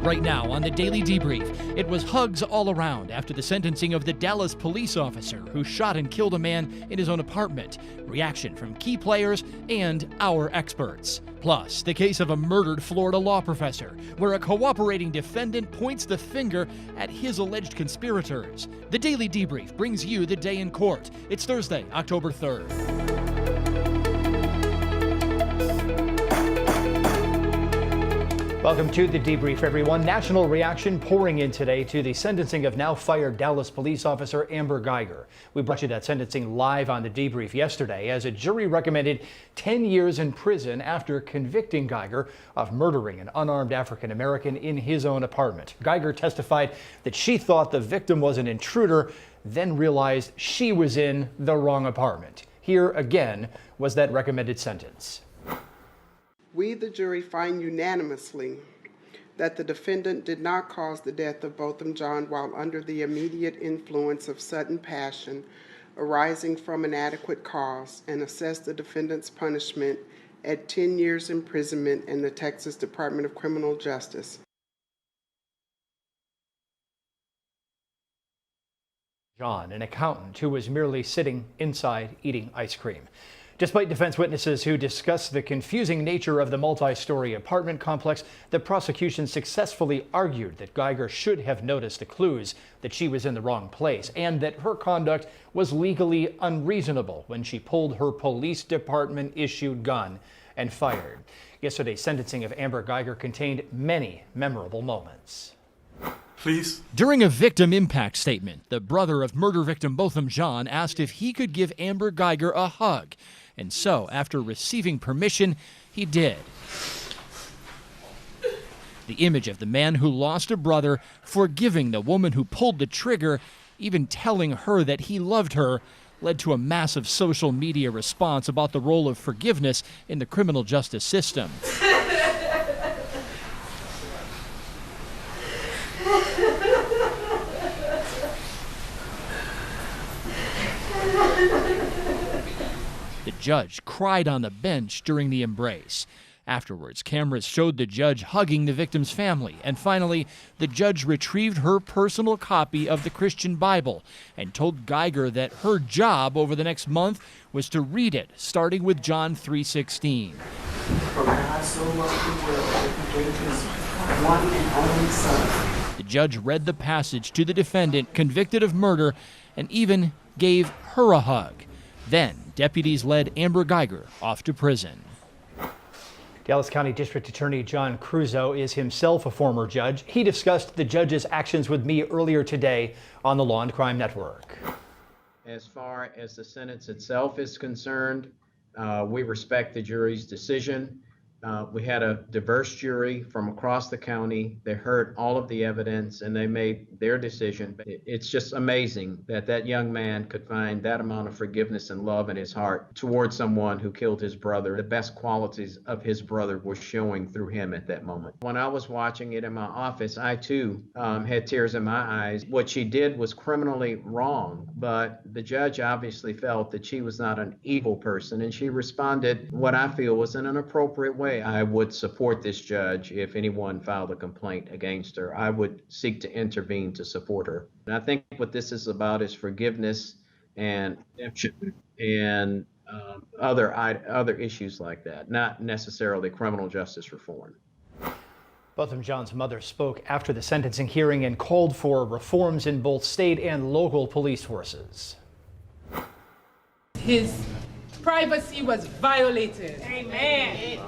Right now on the Daily Debrief, it was hugs all around after the sentencing of the Dallas police officer who shot and killed a man in his own apartment. Reaction from key players and our experts. Plus, the case of a murdered Florida law professor, where a cooperating defendant points the finger at his alleged conspirators. The Daily Debrief brings you the day in court. It's Thursday, October 3rd. Welcome to the Debrief, everyone. National reaction pouring in today to the sentencing of now fired Dallas police officer Amber Guyger. We brought you that sentencing live on the Debrief yesterday as a jury recommended 10 years in prison after convicting Guyger of murdering an unarmed African American in his own apartment. Guyger testified that she thought the victim was an intruder, then realized she was in the wrong apartment. Here again was that recommended sentence. We, the jury, find unanimously that the defendant did not cause the death of Botham Jean while under the immediate influence of sudden passion arising from an adequate cause, and assess the defendant's punishment at 10 years imprisonment in the Texas Department of Criminal Justice. John, an accountant who was merely sitting inside eating ice cream. Despite defense witnesses who discussed the confusing nature of the multi-story apartment complex, the prosecution successfully argued that Guyger should have noticed the clues that she was in the wrong place and that her conduct was legally unreasonable when she pulled her police department-issued gun and fired. Yesterday's sentencing of Amber Guyger contained many memorable moments. Please. During a victim impact statement, the brother of murder victim Botham Jean asked if he could give Amber Guyger a hug. And so, after receiving permission, he did. The image of the man who lost a brother forgiving the woman who pulled the trigger, even telling her that he loved her, led to a massive social media response about the role of forgiveness in the criminal justice system. The judge cried on the bench during the embrace. Afterwards, cameras showed the judge hugging the victim's family. And finally, the judge retrieved her personal copy of the Christian Bible and told Guyger that her job over the next month was to read it, starting with John 3:16. For God so loved the world that he gave his one and only Son. The judge read the passage to the defendant convicted of murder and even gave her a hug. Then, deputies led Amber Guyger off to prison. Dallas County District Attorney John Cruzo is himself a former judge. He discussed the judge's actions with me earlier today on the Law&Crime Network. As far as the sentence itself is concerned, we respect the jury's decision. We had a diverse jury from across the county. They heard all of the evidence and they made their decision. It's just amazing that that young man could find that amount of forgiveness and love in his heart towards someone who killed his brother. The best qualities of his brother were showing through him at that moment. When I was watching it in my office, I too had tears in my eyes. What she did was criminally wrong, but the judge obviously felt that she was not an evil person, and she responded what I feel was in an appropriate way. I would support this judge if anyone filed a complaint against her. I would seek to intervene to support her. And I think what this is about is forgiveness and redemption and other issues like that, not necessarily criminal justice reform. Botham Jean's mother spoke after the sentencing hearing and called for reforms in both state and local police forces. His privacy was violated. Amen.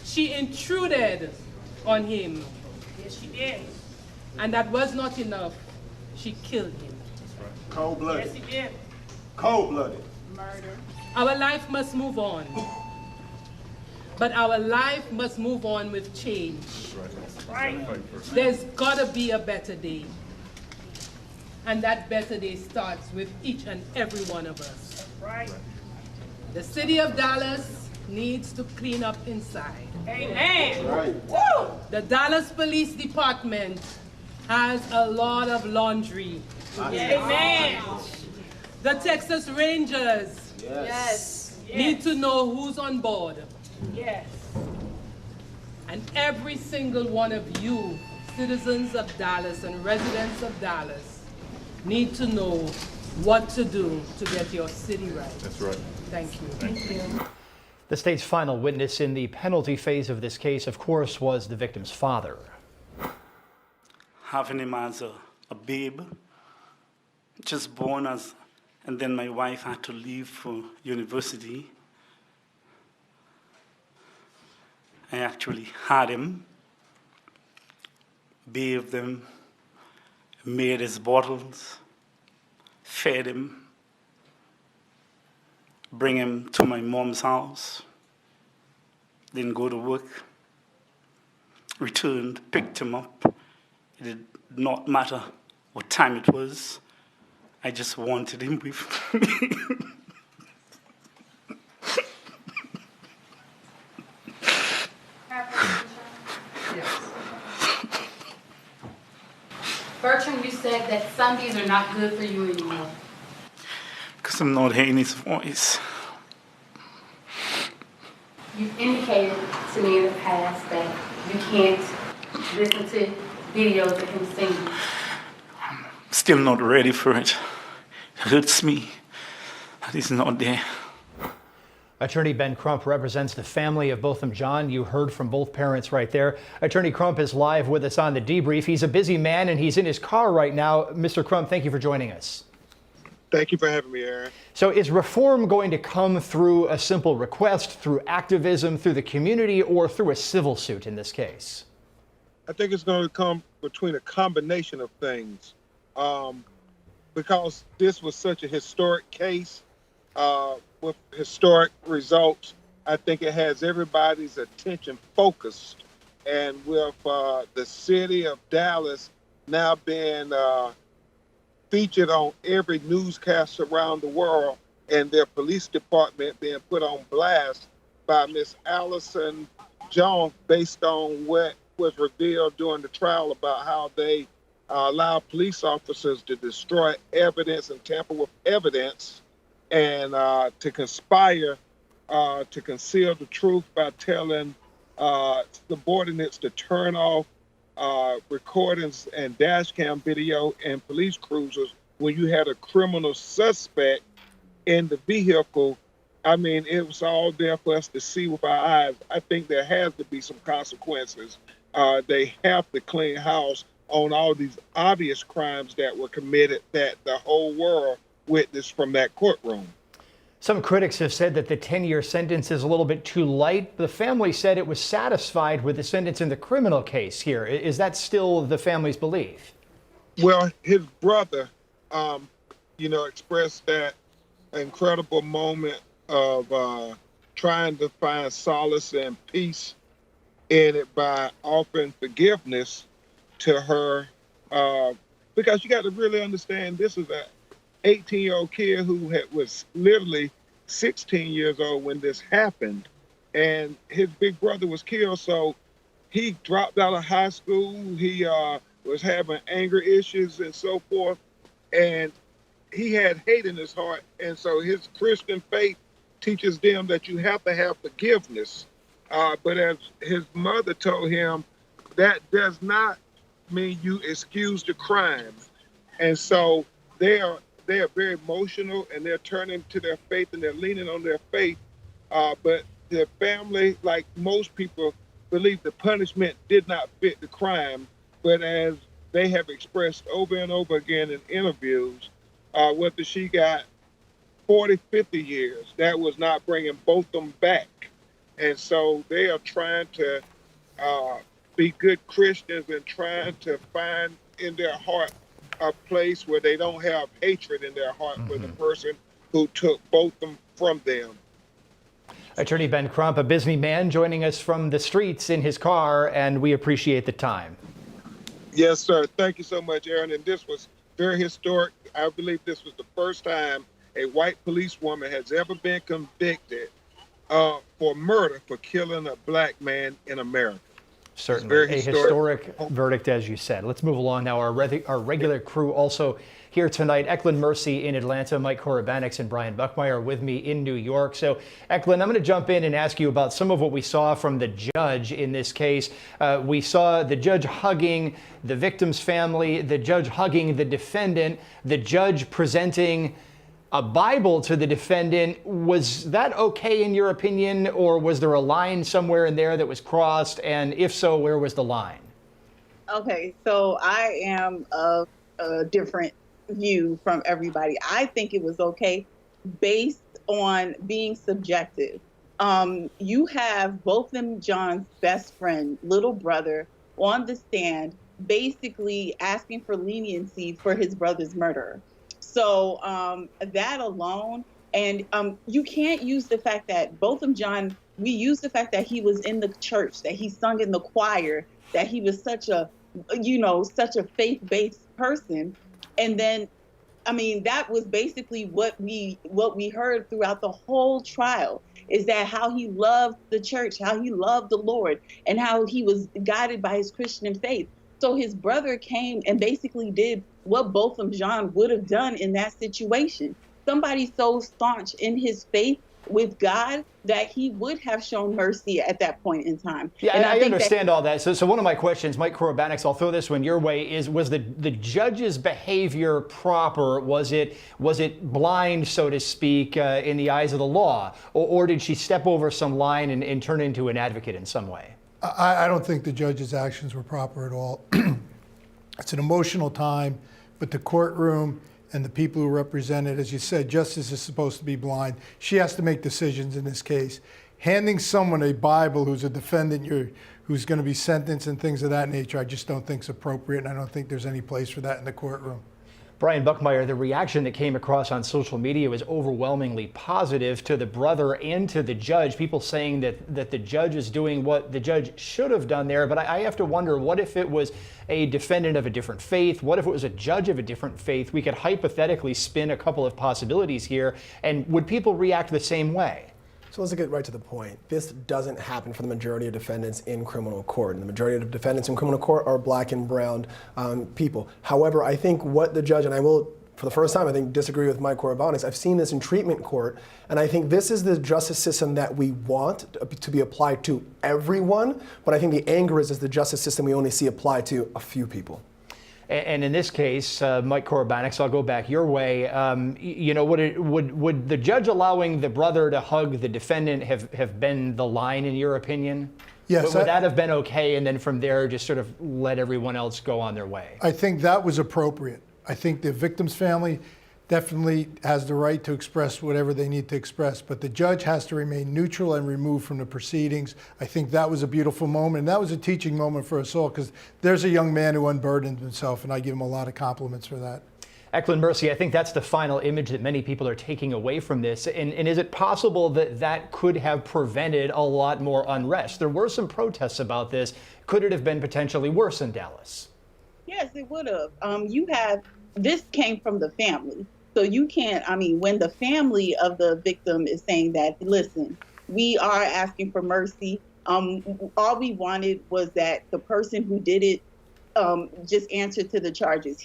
She intruded on him. Yes, she did. And that was not enough. She killed him. That's right. Cold-blooded. Yes, she did. Cold-blooded. Murder. Our life must move on. But our life must move on with change. That's right. There's gotta be a better day. And that better day starts with each and every one of us. Right. The city of Dallas needs to clean up inside. Amen. Right. Woo! The Dallas Police Department has a lot of laundry. Yes. Amen. The Texas Rangers need to know who's on board. Yes. And every single one of you, citizens of Dallas and residents of Dallas, need to know what to do to get your city right. That's right. Thank you. Thank you. The state's final witness in the penalty phase of this case, of course, was the victim's father. Having him as a babe, just born as, and then my wife had to leave for university. I actually had him, bathed him, made his bottles, fed him, bring him to my mom's house, then go to work, returned, picked him up. It did not matter what time it was. I just wanted him with me. Bertram, you said that Sundays are not good for you anymore. Because I'm not hearing his voice. You've indicated to me in the past that you can't listen to videos of him singing. I'm still not ready for it. It hurts me that he's not there. Attorney Ben Crump represents the family of both of them. John, you heard from both parents right there. Attorney Crump is live with us on the debrief. He's a busy man and he's in his car right now. Mr. Crump, thank you for joining us. Thank you for having me, Aaron. So is reform going to come through a simple request, through activism, through the community, or through a civil suit in this case? I think it's going to come between a combination of things. Because this was such a historic case with historic results, I think it has everybody's attention focused. And with the city of Dallas now being featured on every newscast around the world and their police department being put on blast by Miss Allison Jones based on what was revealed during the trial about how they allow police officers to destroy evidence and tamper with evidence and to conspire to conceal the truth by telling subordinates to turn off recordings and dash cam video and police cruisers when you had a criminal suspect in the vehicle. I mean, it was all there for us to see with our eyes. I think there has to be some consequences. They have to clean house on all these obvious crimes that were committed that the whole world witnessed from that courtroom. Some critics have said that the 10-year sentence is a little bit too light. The family said it was satisfied with the sentence in the criminal case here. Is that still the family's belief? Well, his brother, expressed that incredible moment of trying to find solace and peace in it by offering forgiveness to her. Because you got to really understand, this is a 18-year-old kid who was literally 16 years old when this happened, and his big brother was killed. So he dropped out of high school. He was having anger issues and so forth, and he had hate in his heart. And so his Christian faith teaches them that you have to have forgiveness. But as his mother told him, that does not mean you excuse the crime. And so they are very emotional, and they're turning to their faith and they're leaning on their faith. But the family, like most people, believe the punishment did not fit the crime. But as they have expressed over and over again in interviews, whether she got 40, 50 years, that was not bringing both of them back. And so they are trying to be good Christians and trying to find in their heart a place where they don't have hatred in their heart for the person who took both of them from them. Attorney Ben Crump, a busy man, joining us from the streets in his car, and we appreciate the time. Yes, sir. Thank you so much, Aaron. And this was very historic. I believe this was the first time a white policewoman has ever been convicted for murder for killing a black man in America. Certainly, very a historic verdict, as you said. Let's move along now. Our regular crew also here tonight. Ecleynne Mercy in Atlanta, Mike Koribanics and Brian Buckmire are with me in New York. So, Ecleynne, I'm going to jump in and ask you about some of what we saw from the judge in this case. We saw the judge hugging the victim's family, the judge hugging the defendant, the judge presenting a Bible to the defendant. Was that okay in your opinion, or was there a line somewhere in there that was crossed? And if so, where was the line? Okay, so I am of a different view from everybody. I think it was okay based on being subjective. You have Botham Jean's best friend, little brother, on the stand basically asking for leniency for his brother's murder. So that alone, and you can't use the fact that Botham Jean, we use the fact that he was in the church, that he sung in the choir, that he was such a, such a faith-based person. And then, I mean, that was basically what we heard throughout the whole trial, is that how he loved the church, how he loved the Lord, and how he was guided by his Christian faith. So his brother came and basically did what Botham Jean would have done in that situation. Somebody so staunch in his faith with God that he would have shown mercy at that point in time. Yeah, and I understand all that. So one of my questions, Mike Koribanics, I'll throw this one your way, was the judge's behavior proper? Was it blind, so to speak, in the eyes of the law? Or did she step over some line and turn into an advocate in some way? I don't think the judge's actions were proper at all. It's an emotional time, but the courtroom and the people who represent it, as you said, justice is supposed to be blind. She has to make decisions in this case. Handing someone a Bible who's a defendant, who's going to be sentenced and things of that nature, I just don't think is appropriate, and I don't think there's any place for that in the courtroom. Brian Buckmire, the reaction that came across on social media was overwhelmingly positive to the brother and to the judge. People saying that the judge is doing what the judge should have done there. But I have to wonder, what if it was a defendant of a different faith? What if it was a judge of a different faith? We could hypothetically spin a couple of possibilities here. And would people react the same way? So let's get right to the point. This doesn't happen for the majority of defendants in criminal court. And the majority of defendants in criminal court are black and brown people. However, I think what the judge, and I will, for the first time, I think, disagree with Mike Koribanics. I've seen this in treatment court, and I think this is the justice system that we want to be applied to everyone. But I think the anger is the justice system we only see applied to a few people. And in this case, Mike Koribanics, I'll go back your way. Would the judge allowing the brother to hug the defendant have been the line, in your opinion? Yes. Would that have been okay, and then from there just sort of let everyone else go on their way? I think that was appropriate. I think the victim's family definitely has the right to express whatever they need to express, but the judge has to remain neutral and removed from the proceedings. I think that was a beautiful moment, and that was a teaching moment for us all, because there's a young man who unburdened himself, and I give him a lot of compliments for that. Ecleynne Mercy, I think that's the final image that many people are taking away from this. And is it possible that that could have prevented a lot more unrest? There were some protests about this. Could it have been potentially worse in Dallas? Yes, it would have. This came from the family. So you can't, when the family of the victim is saying that, listen, we are asking for mercy. All we wanted was that the person who did it just answered to the charges.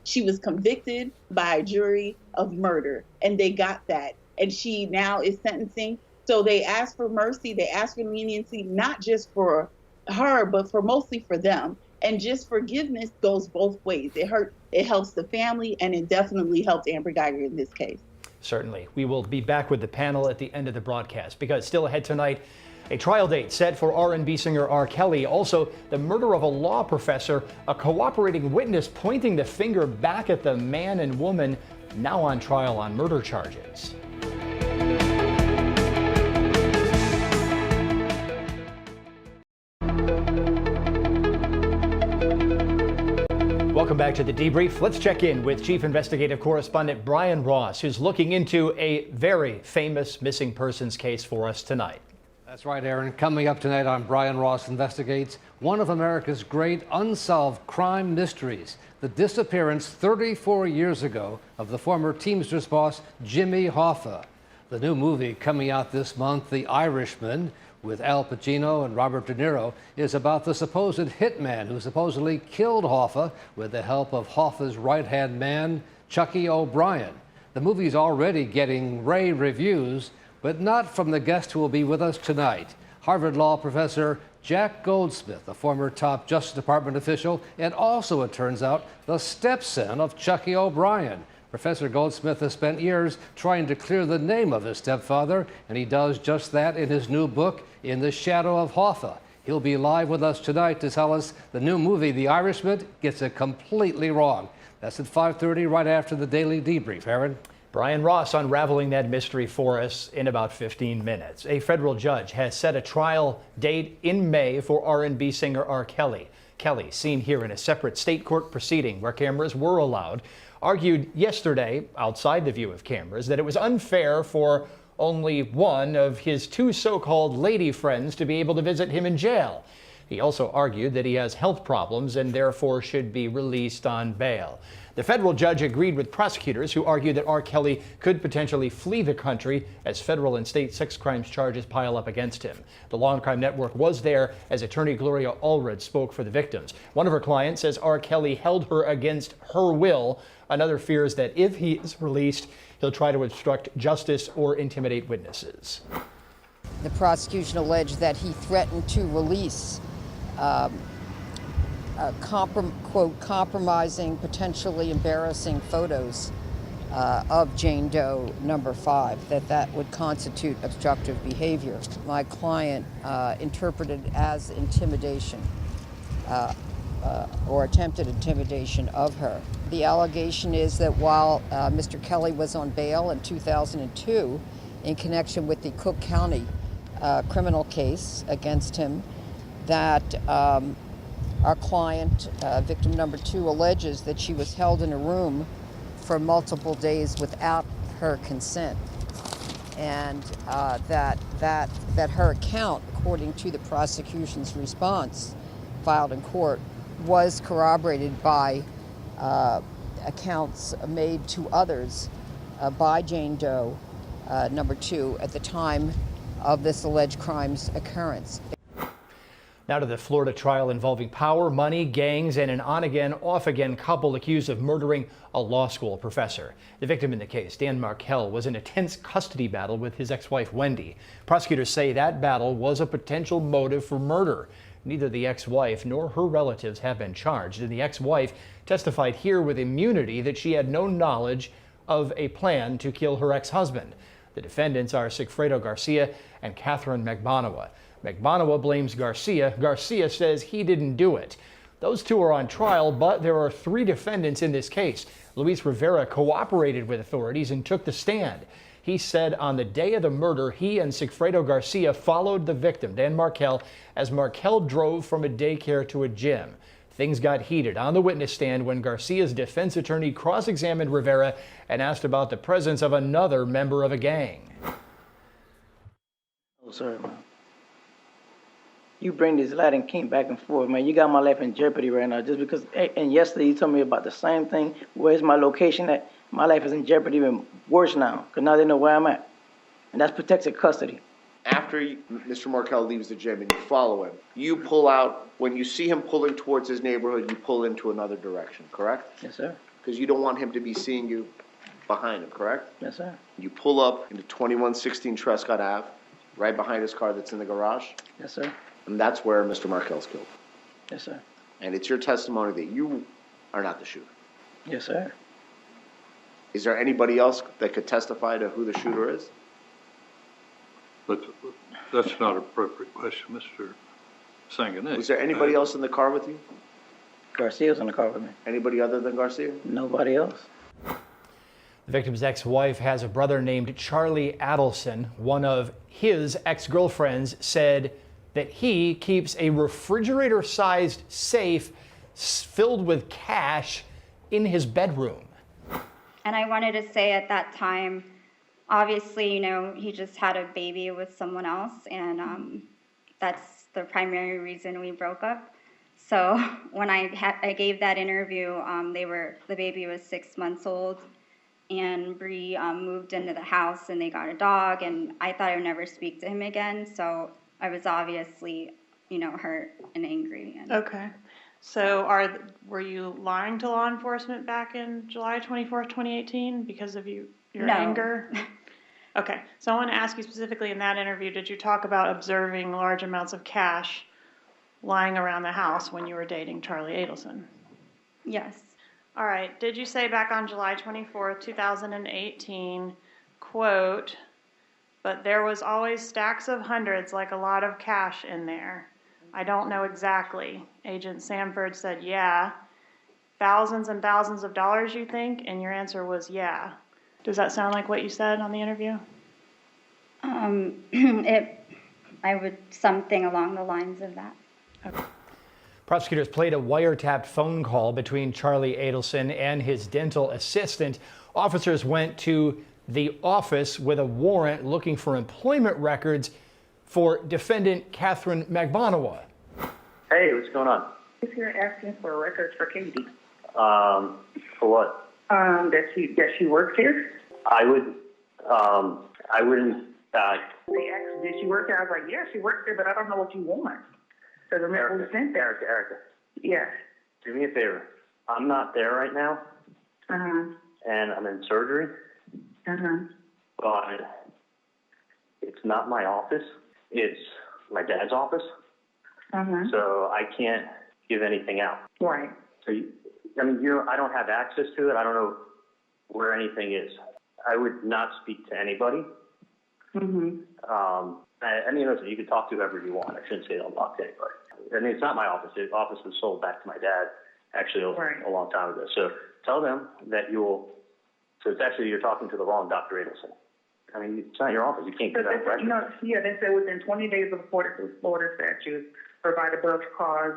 She was convicted by a jury of murder, and they got that. And she now is sentencing. So they asked for mercy. They asked for leniency, not just for her, but mostly for them. And just forgiveness goes both ways. It helps the family, and it definitely helped Amber Guyger in this case. Certainly. We will be back with the panel at the end of the broadcast, because still ahead tonight, a trial date set for R&B singer R. Kelly. Also, the murder of a law professor, a cooperating witness pointing the finger back at the man and woman now on trial on murder charges. Welcome back to the Debrief. Let's check in with Chief Investigative Correspondent Brian Ross, who's looking into a very famous missing persons case for us tonight. That's right, Aaron. Coming up tonight on Brian Ross Investigates, one of America's great unsolved crime mysteries, the disappearance 34 years ago of the former Teamsters boss Jimmy Hoffa. The new movie coming out this month, The Irishman, with Al Pacino and Robert De Niro is about the supposed hitman who supposedly killed Hoffa with the help of Hoffa's right-hand man, Chucky O'Brien. The movie's already getting rave reviews, but not from the guest who will be with us tonight, Harvard Law professor Jack Goldsmith, a former top Justice Department official, and also, it turns out, the stepson of Chucky O'Brien. Professor Goldsmith has spent years trying to clear the name of his stepfather, and he does just that in his new book, In the Shadow of Hoffa. He'll be live with us tonight to tell us the new movie, The Irishman, gets it completely wrong. That's at 5:30, right after the Daily Debrief. Aaron? Brian Ross unraveling that mystery for us in about 15 minutes. A federal judge has set a trial date in May for R&B singer R. Kelly. Kelly, seen here in a separate state court proceeding where cameras were allowed, argued yesterday, outside the view of cameras, that it was unfair for only one of his two so-called lady friends to be able to visit him in jail. He also argued that he has health problems and therefore should be released on bail. The federal judge agreed with prosecutors who argued that R. Kelly could potentially flee the country as federal and state sex crimes charges pile up against him. The Law&Crime network was there as attorney GLORIA ALLRED spoke for the victims. One of her clients says R. Kelly held her against her will. Another fears that if he is released, he'll try to obstruct justice or intimidate witnesses. The prosecution alleged that he threatened to release quote, compromising, potentially embarrassing photos of Jane Doe number 5, that would constitute obstructive behavior. My client interpreted as intimidation or attempted intimidation of her. The allegation is that while Mr. Kelly was on bail in 2002 in connection with the Cook County criminal case against him, that our client, victim number 2, alleges that she was held in a room for multiple days without her consent, and that her account, according to the prosecution's response filed in court, was corroborated by accounts made to others by Jane Doe number 2 at the time of this alleged crime's occurrence. Now to the Florida trial involving power, money, gangs, and an on-again, off-again couple accused of murdering a law school professor. The victim in the case, Dan Markell, was in a tense custody battle with his ex-wife, Wendy. Prosecutors say that battle was a potential motive for murder. Neither the ex-wife nor her relatives have been charged, and the ex-wife testified here with immunity that she had no knowledge of a plan to kill her ex-husband. The defendants are Sigfredo Garcia and Catherine Magbanua. Magbanua blames Garcia. Garcia says he didn't do it. Those two are on trial, but there are 3 defendants in this case. Luis Rivera cooperated with authorities and took the stand. He said on the day of the murder, he and Sigfredo Garcia followed the victim, Dan Markell, as Markell drove from a daycare to a gym. Things got heated on the witness stand when Garcia's defense attorney cross-examined Rivera and asked about the presence of another member of a gang. Oh, sorry, man. You bring this lad and came back and forth, man. You got my life in jeopardy right now just because. And yesterday you told me about the same thing. Where's my location at? My life is in jeopardy, even worse now, because now they know where I'm at. And that's protected custody. After Mr. Markell leaves the gym and you follow him, you pull out, when you see him pulling towards his neighborhood, you pull into another direction, correct? Yes, sir. Because you don't want him to be seeing you behind him, correct? Yes, sir. You pull up into 2116 Trescott Ave, right behind his car that's in the garage. Yes, sir. And that's where Mr. Markell's killed. Yes, sir. And it's your testimony that you are not the shooter. Yes, sir. Is there anybody else that could testify to who the shooter is? But that's not an appropriate question, Mr. Sanganet. Was there anybody else in the car with you? Garcia was in the car with me. Anybody other than Garcia? Nobody else. The victim's ex-wife has a brother named Charlie Adelson. One of his ex-girlfriends said that he keeps a refrigerator-sized safe filled with cash in his bedroom. And I wanted to say at that time, obviously, you know, he just had a baby with someone else, and that's the primary reason we broke up. So when I gave that interview, the baby was 6 months old, and Bree moved into the house, and they got a dog, and I thought I would never speak to him again. So I was obviously, hurt and angry. And Okay. So were you lying to law enforcement back in July 24th, 2018 because of your No. anger? Okay. So I want to ask you specifically in that interview, did you talk about observing large amounts of cash lying around the house when you were dating Charlie Adelson? Yes. All right. Did you say back on July 24th, 2018, quote, "But there was always stacks of hundreds, like a lot of cash in there. I don't know exactly." Agent Sanford said, "Yeah." "Thousands and thousands of dollars, you think?" And your answer was, "Yeah." Does that sound like what you said on the interview? I would, something along the lines of that. Okay. Prosecutors played a wiretapped phone call between Charlie Adelson and his dental assistant. Officers went to the office with a warrant looking for employment records for defendant Catherine Magbonawa. Hey, what's going on? If you're asking for records for Katie. For what? That she works here. I wouldn't, They asked, did she work here? I was like, yeah, she works here, but I don't know what you want. So remember we sent that. Erica. Yes. Do me a favor. I'm not there right now, and I'm in surgery, but it's not my office. It's my dad's office. So I can't give anything out. Right. So, I don't have access to it. I don't know where anything is. I would not speak to anybody. Listen, you can talk to whoever you want. I shouldn't say don't talk to anybody. It's not my office. The office was sold back to my dad, actually, a long time ago. So tell them that so it's actually, you're talking to the wrong Dr. Adelson. It's not your office. You can't get that record. They said within 20 days of the Florida statute, provide above cause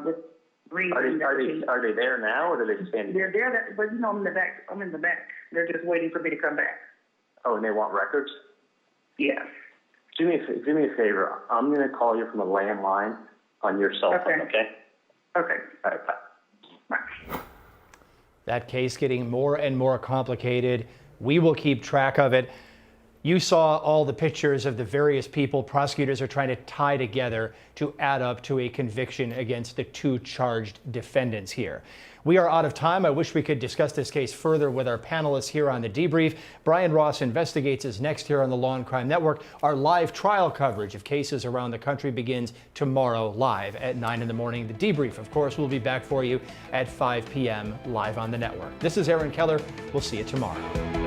with reason. Are they there now, or are they just standing? They're there, but I'm in the back. I'm in the back. They're just waiting for me to come back. Oh, and they want records? Yes. Do me a favor. I'm going to call you from a landline on your cell phone, okay? Okay. All right, bye. That case getting more and more complicated. We will keep track of it. You saw all the pictures of the various people prosecutors are trying to tie together to add up to a conviction against the two charged defendants here. We are out of time. I wish we could discuss this case further with our panelists here on The Debrief. Brian Ross Investigates is next here on the Law and Crime Network. Our live trial coverage of cases around the country begins tomorrow live at 9 in the morning. The Debrief, of course, will be back for you at 5 p.m. live on the network. This is Aaron Keller. We'll see you tomorrow.